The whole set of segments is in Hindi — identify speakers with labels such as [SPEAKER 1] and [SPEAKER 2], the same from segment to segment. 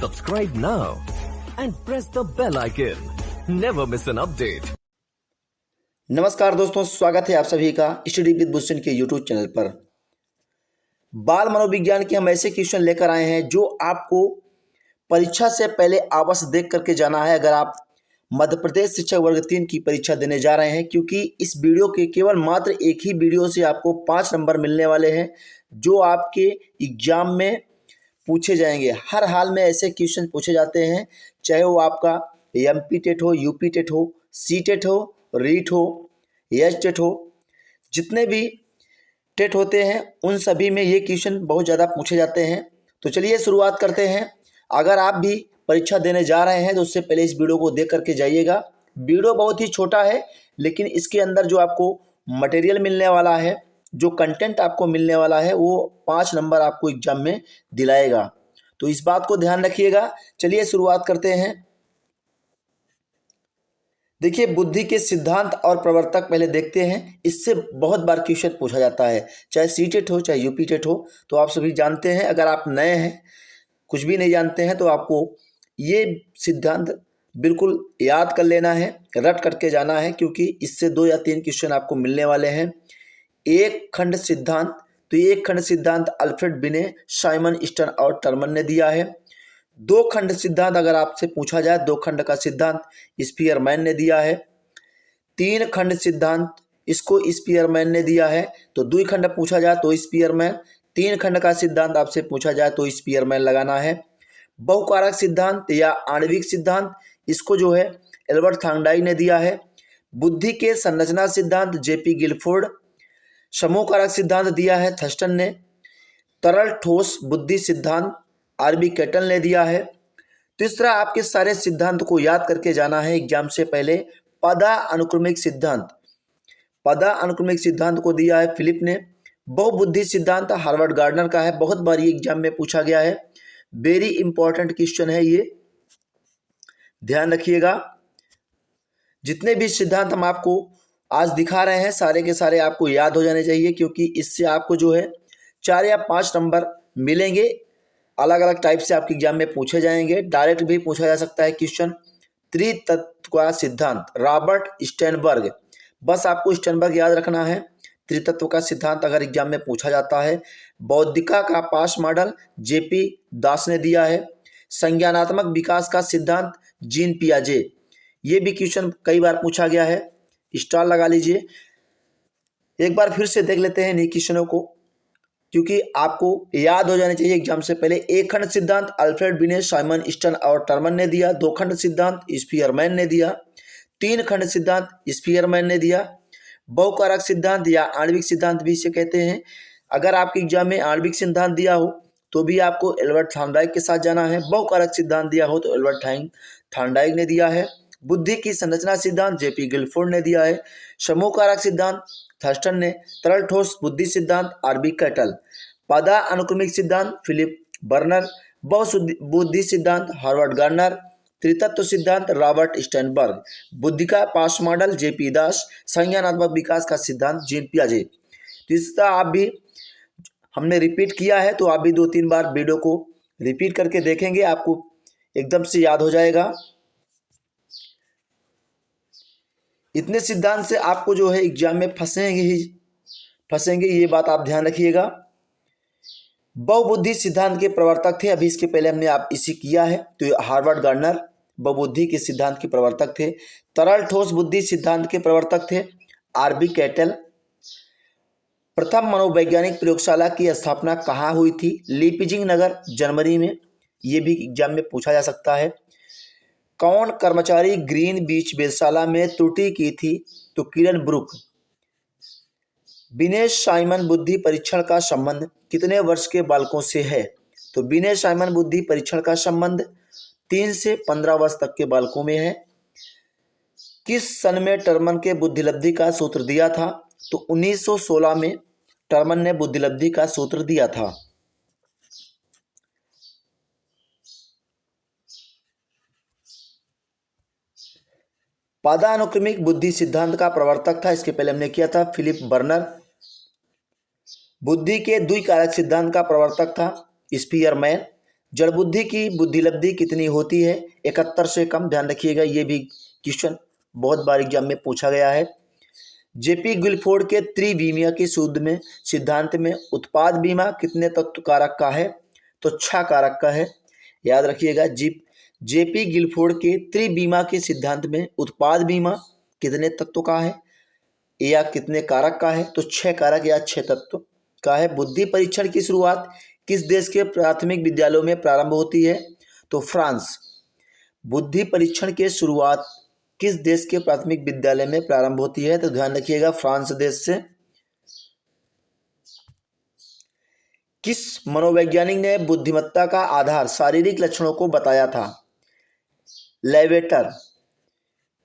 [SPEAKER 1] Subscribe now and press the bell icon. Never miss an update.
[SPEAKER 2] नमस्कार दोस्तों, स्वागत है आप सभी का स्टडी विद भूषण के यूट्यूब चैनल पर। बाल मनोविज्ञान के हम ऐसे क्वेश्चन लेकर आए हैं जो आपको परीक्षा से पहले अवश्य देख करके जाना है अगर आप मध्य प्रदेश शिक्षक वर्ग 3 की परीक्षा देने जा रहे हैं, क्योंकि इस वीडियो के केवल मात्र एक ही वीडियो से आपको 5 नंबर मिलने वाले हैं जो आपके एग्जाम में पूछे जाएंगे। हर हाल में ऐसे क्वेश्चन पूछे जाते हैं, चाहे वो आपका एमपी टेट हो, यूपी टेट हो, सी टेट हो, रीट हो, एच टेट हो, जितने भी टेट होते हैं उन सभी में ये क्वेश्चन बहुत ज़्यादा पूछे जाते हैं। तो चलिए शुरुआत करते हैं। अगर आप भी परीक्षा देने जा रहे हैं तो उससे पहले इस वीडियो को देख करके जाइएगा। वीडियो बहुत ही छोटा है, लेकिन इसके अंदर जो आपको मटेरियल मिलने वाला है, जो कंटेंट आपको मिलने वाला है, वो 5 नंबर आपको एग्जाम में दिलाएगा। तो इस बात को ध्यान रखिएगा। चलिए शुरुआत करते हैं। देखिए, बुद्धि के सिद्धांत और प्रवर्तक पहले देखते हैं। इससे बहुत बार क्वेश्चन पूछा जाता है, चाहे सी टेट हो चाहे यूपी टेट हो। तो आप सभी जानते हैं। अगर आप नए हैं, कुछ भी नहीं जानते हैं, तो आपको ये सिद्धांत बिल्कुल याद कर लेना है, रट करके जाना है, क्योंकि इससे 2 या 3 क्वेश्चन आपको मिलने वाले हैं। एक खंड सिद्धांत, तो ये एक खंड सिद्धांत अल्फ्रेड बिने, साइमन स्टर्न और टर्मन ने दिया है। 2 खंड सिद्धांत अगर आपसे पूछा जाए, 2 खंड का सिद्धांत स्पीयरमैन ने दिया है। 3 खंड सिद्धांत इसको स्पीयरमैन ने दिया है। तो 2 खंड पूछा जाए तो स्पीयरमैन, 3 खंड का सिद्धांत आपसे पूछा जाए तो स्पीयरमैन लगाना है। बहुकारक सिद्धांत या आणविक सिद्धांत, इसको जो है एल्बर्ट थांगडाई ने दिया है। बुद्धि के संरचना सिद्धांत जेपी गिलफोर्ड। समूह कारक सिद्धांत दिया है थर्स्टन ने। तरल ठोस बुद्धि सिद्धांत आरबी कैटल ने दिया है। तीसरा, आपके सारे सिद्धांत को याद करके जाना है एग्जाम से पहले। पदा अनुक्रमिक सिद्धांत, पदा अनुक्रमिक सिद्धांत को दिया है फिलिप ने। बहुबुद्धि सिद्धांत हार्वर्ड गार्डनर का है, बहुत बार ये एग्जाम में पूछा गया है। वेरी इंपॉर्टेंट क्वेश्चन है ये, ध्यान रखिएगा। जितने भी सिद्धांत हम आपको आज दिखा रहे हैं, सारे के सारे आपको याद हो जाने चाहिए, क्योंकि इससे आपको जो है 4 या 5 नंबर मिलेंगे। अलग अलग टाइप से आपके एग्जाम में पूछे जाएंगे, डायरेक्ट भी पूछा जा सकता है क्वेश्चन। त्रितत्व का सिद्धांत रॉबर्ट स्टेनबर्ग, बस आपको स्टेनबर्ग याद रखना है। त्रितत्व का सिद्धांत अगर एग्जाम में पूछा जाता है। बौद्धिका का पास मॉडल जेपी दास ने दिया है। संज्ञानात्मक विकास का सिद्धांत जीन पियाजे, ये भी क्वेश्चन कई बार पूछा गया है। स्टार लगा लीजिए। एक बार फिर से देख लेते हैं इन क्वेश्चनों को, क्योंकि आपको याद हो जाने चाहिए एग्जाम से पहले। एक खंड सिद्धांत अल्फ्रेड बिने, साइमन स्टर्न और टर्मन ने दिया। 2 खंड सिद्धांत स्पीयरमैन ने दिया। 3 खंड सिद्धांत स्पीयरमैन ने दिया। बहुकारक सिद्धांत या आणविक सिद्धांत भी इसे कहते हैं। अगर आपके एग्जाम में आणविक सिद्धांत दिया हो तो भी आपको एल्बर्ट थांडाइक के साथ जाना है। बहुकारक सिद्धांत दिया हो तो एल्बर्ट थांडाइक ने दिया है। बुद्धि की संरचना सिद्धांत जेपी गिलफोर्ड ने दिया है। समूह कारक सिद्धांत थर्स्टन ने। तरल ठोस बुद्धि सिद्धांत आरबी कैटल। पदा अनुक्रमिक सिद्धांत फिलिप बर्नर। बहुबुद्धि सिद्धांत हार्वर्ड गार्डनर। त्रितत्व सिद्धांत रॉबर्ट स्टेनबर्ग। बुद्धि का पास मॉडल जेपी दास। संज्ञानात्मक विकास का सिद्धांत जीन पियाजे। तो इसका आप भी हमने रिपीट किया है, तो आप भी 2-3 बार वीडियो को रिपीट करके देखेंगे, आपको एकदम से याद हो जाएगा। इतने सिद्धांत से आपको जो है एग्जाम में फंसेंगे, ये बात आप ध्यान रखिएगा। बहुबुद्धि सिद्धांत के प्रवर्तक थे, अभी इसके पहले हमने आप इसी किया है, तो हार्वर्ड गार्डनर बहुबुद्धि के सिद्धांत के प्रवर्तक थे। तरल ठोस बुद्धि सिद्धांत के प्रवर्तक थे आरबी कैटल। प्रथम मनोवैज्ञानिक प्रयोगशाला की स्थापना कहाँ हुई थी? लीपजिंग नगर, जर्मनी में। ये भी एग्जाम में पूछा जा सकता है। कौन कर्मचारी ग्रीन बीच वेधशाला में त्रुटि की थी? तो किरण ब्रुक। बिने साइमन बुद्धि परीक्षण का संबंध कितने वर्ष के बालकों से है? तो बिने साइमन बुद्धि परीक्षण का संबंध 3 से 15 वर्ष तक के बालकों में है। किस सन में टर्मन के बुद्धिलब्धि का सूत्र दिया था? तो 1916 में टर्मन ने बुद्धिलब्धि का सूत्र दिया था। पदानुक्रमिक बुद्धि सिद्धांत का प्रवर्तक था, इसके पहले हमने किया था, फिलिप बर्नर। बुद्धि के द्विकारक सिद्धांत का प्रवर्तक था स्पीयरमैन। जड़ बुद्धि की बुद्धिलब्धि कितनी होती है? 71 से कम। ध्यान रखिएगा, ये भी क्वेश्चन बहुत बार एग्जाम में पूछा गया है। जेपी गिलफोर्ड के त्रिबीमीय के सूत्र में सिद्धांत में उत्पाद बीमा कितने तत्व कारक का है? तो 6 कारक का है। याद रखिएगा, जेपी गिलफोर्ड के त्रिबीमा के सिद्धांत में उत्पाद बीमा कितने तत्व का है या कितने कारक का है? तो 6 कारक या 6 तत्व का है। बुद्धि परीक्षण की शुरुआत किस देश के प्राथमिक विद्यालयों में प्रारंभ होती है? तो फ्रांस। बुद्धि परीक्षण की शुरुआत किस देश के प्राथमिक विद्यालय में प्रारंभ होती है? तो ध्यान रखिएगा, फ्रांस देश से। किस मनोवैज्ञानिक ने बुद्धिमत्ता का आधार शारीरिक लक्षणों को बताया था? लेवेटर।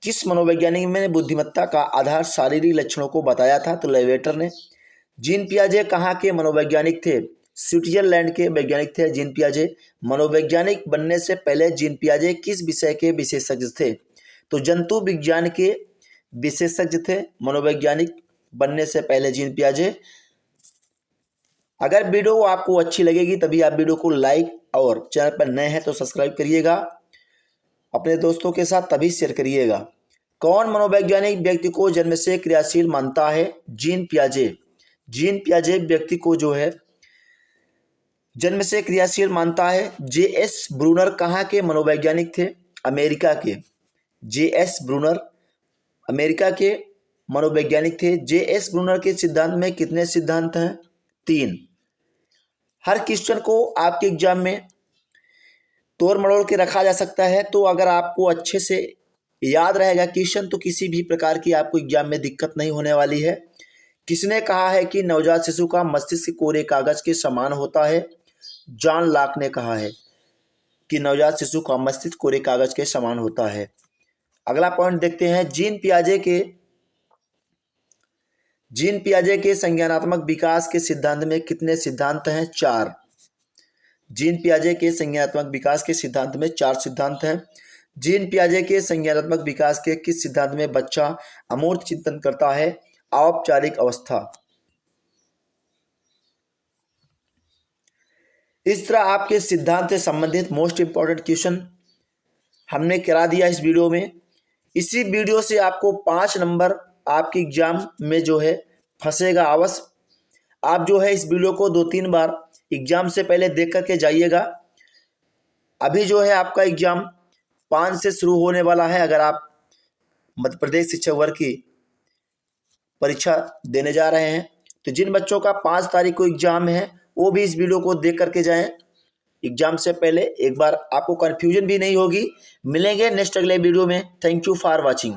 [SPEAKER 2] किस मनोवैज्ञानिक ने बुद्धिमत्ता का आधार शारीरिक लक्षणों को बताया था? तो लेवेटर ने। जीन पियाजे कहाँ के मनोवैज्ञानिक थे? स्विट्जरलैंड के वैज्ञानिक थे जीन पियाजे। मनोवैज्ञानिक बनने से पहले जीन पियाजे किस विषय के विशेषज्ञ थे? तो जंतु विज्ञान के विशेषज्ञ थे मनोवैज्ञानिक बनने से पहले जीन पियाजे। अगर वीडियो आपको अच्छी लगेगी तभी आप वीडियो को लाइक और चैनल पर नए हैं तो सब्सक्राइब करिएगा, अपने दोस्तों के साथ तभी शेयर करिएगा। कौन मनोवैज्ञानिक व्यक्ति को जन्म से क्रियाशील मानता है? जीन पियाजे। जीन पियाजे व्यक्ति को जो है जन्म से क्रियाशील मानता है। जे.एस. ब्रूनर कहाँ के मनोवैज्ञानिक थे? अमेरिका के। जे.एस. ब्रूनर अमेरिका के मनोवैज्ञानिक थे। जे.एस. ब्रूनर के सिद्धांत में कितने सिद्धांत हैं? 3। हर क्वेश्चन को आपके एग्जाम में तोड़ मरोड़ के रखा जा सकता है, तो अगर आपको अच्छे से याद रहेगा क्वेश्चन तो किसी भी प्रकार की आपको एग्जाम में दिक्कत नहीं होने वाली है। किसने कहा है कि नवजात शिशु का मस्तिष्क कोरे कागज के समान होता है? जॉन लॉक ने कहा है कि नवजात शिशु का मस्तिष्क कोरे कागज के समान होता है। अगला पॉइंट देखते हैं। जीन पियाजे के संज्ञानात्मक विकास के सिद्धांत में कितने सिद्धांत हैं? 4। जीन पियाजे के संज्ञानात्मक विकास के सिद्धांत में 4 सिद्धांत हैं। जीन पियाजे के संज्ञानात्मक विकास के किस सिद्धांत में बच्चा अमूर्त चिंतन करता है? औपचारिक अवस्था। इस तरह आपके सिद्धांत से संबंधित मोस्ट इंपॉर्टेंट क्वेश्चन हमने करा दिया इस वीडियो में। इसी वीडियो से आपको 5 नंबर आपके एग्जाम में जो है फंसेगा अवश्य। आप जो है इस वीडियो को 2-3 बार एग्जाम से पहले देख करके जाइएगा। अभी जो है आपका एग्जाम 5 से शुरू होने वाला है। अगर आप मध्य प्रदेश शिक्षक वर्ग की परीक्षा देने जा रहे हैं तो जिन बच्चों का 5 तारीख को एग्जाम है वो भी इस वीडियो को देख करके जाएं एग्जाम से पहले। एक बार आपको कन्फ्यूजन भी नहीं होगी। मिलेंगे नेक्स्ट अगले वीडियो में। Thank you for watching.